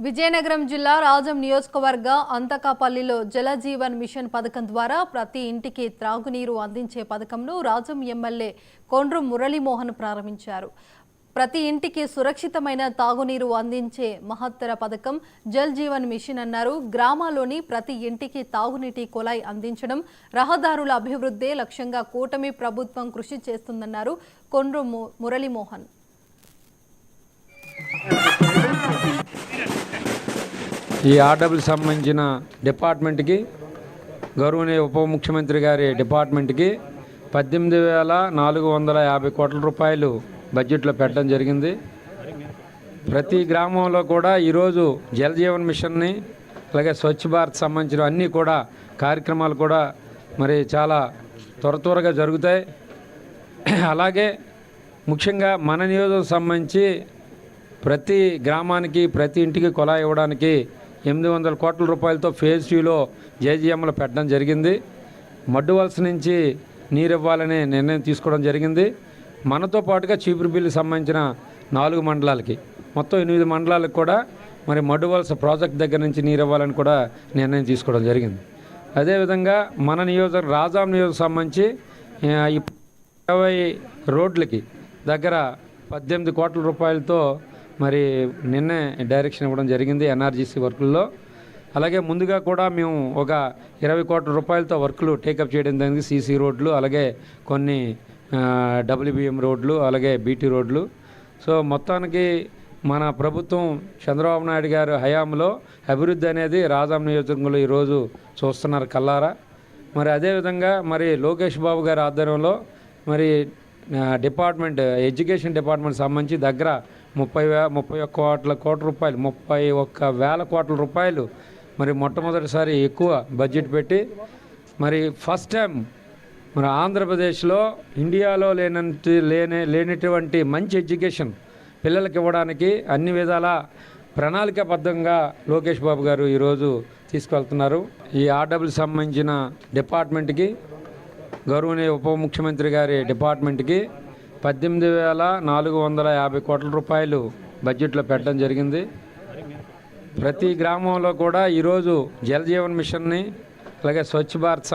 విజయనగరం జిల్లా రాజం నియోజకవర్గ అంతకాపల్లిలో జల జీవన్ మిషన్ పథకం ద్వారా ప్రతి ఇంటికి త్రాగునీరు అందించే పథకంను రాజం ఎమ్మెల్యే కొండ్రు మురళీమోహన్ ప్రారంభించారు. ప్రతి ఇంటికి సురక్షితమైన తాగునీరు అందించే మహత్తర పథకం జల్ జీవన్ మిషన్ అన్నారు. గ్రామాల్లోని ప్రతి ఇంటికి తాగునీటి కుళాయి అందించడం, రహదారుల అభివృద్ధే లక్ష్యంగా కూటమి ప్రభుత్వం కృషి చేస్తుందన్నారు కొండ్రు మురళీమోహన్. ఈ ఆర్డబ్ల్యూ సంబంధించిన డిపార్ట్మెంట్కి గౌరవనీయ ఉప ముఖ్యమంత్రి గారి డిపార్ట్మెంట్కి 18,450 కోట్ల రూపాయలు బడ్జెట్లో పెట్టడం జరిగింది. ప్రతి గ్రామంలో కూడా ఈరోజు జల్ జీవన్ మిషన్ని అలాగే స్వచ్ఛ భారత్ సంబంధించిన అన్నీ కూడా కార్యక్రమాలు కూడా మరి చాలా త్వరగా జరుగుతాయి. అలాగే ముఖ్యంగా మన నియోజకవర్గం సంబంధించి ప్రతి గ్రామానికి ప్రతి ఇంటికి కుళాయి ఇవ్వడానికి 800 కోట్ల రూపాయలతో ఫేజ్ 2లో జేజీఎంలో పెట్టడం జరిగింది. మడ్డువలస నుంచి నీరు ఇవ్వాలనే నిర్ణయం తీసుకోవడం జరిగింది. మనతో పాటుగా చీపురుపల్లికి సంబంధించిన 4 మండలాలకి మొత్తం 8 మండలాలకు కూడా మరి మడ్డువలస ప్రాజెక్ట్ దగ్గర నుంచి నీరు ఇవ్వాలని కూడా నిర్ణయం తీసుకోవడం జరిగింది. అదేవిధంగా మన నియోజకవర్గం రాజాం నియోజకవర్గం సంబంధించి 20 రోడ్లకి దగ్గర 18 కోట్ల రూపాయలతో మరి నిన్నే డైరెక్షన్ ఇవ్వడం జరిగింది ఎన్ఆర్జీసీ వర్కుల్లో. అలాగే ముందుగా కూడా మేము ఒక 20 కోట్ల రూపాయలతో వర్కులు టేకప్ చేయడం జరిగింది. సీసీ రోడ్లు, అలాగే కొన్ని డబ్ల్యూబీఎం రోడ్లు, అలాగే బీటీ రోడ్లు. సో మొత్తానికి మన ప్రభుత్వం చంద్రబాబు నాయుడు గారి హయాంలో అభివృద్ధి అనేది రాజాం నియోజకవర్గంలో ఈరోజు చూస్తున్నారు కల్లారా. మరి అదేవిధంగా మరి లోకేష్ బాబు గారి ఆధ్వర్యంలో మరి డిపార్ట్మెంట్ ఎడ్యుకేషన్ డిపార్ట్మెంట్ సంబంధించి దగ్గర 31 వేల కోట్ల రూపాయలు మరి మొట్టమొదటిసారి ఎక్కువ బడ్జెట్ పెట్టి మరి ఫస్ట్ టైం మన ఆంధ్రప్రదేశ్లో ఇండియాలో లేనటువంటి మంచి ఎడ్యుకేషన్ పిల్లలకి ఇవ్వడానికి అన్ని విధాల ప్రణాళికాబద్ధంగా లోకేష్ బాబు గారు ఈరోజు తీసుకెళ్తున్నారు. ఈ ఆర్డబ్ల్యూ సంబంధించిన డిపార్ట్మెంట్కి గౌరవనీయ ఉప ముఖ్యమంత్రి గారి డిపార్ట్మెంట్కి 18,450 కోట్ల రూపాయలు బడ్జెట్లో పెట్టడం జరిగింది. ప్రతి గ్రామంలో కూడా ఈరోజు జల్ జీవన్ మిషన్ని అలాగే స్వచ్ఛ భారత్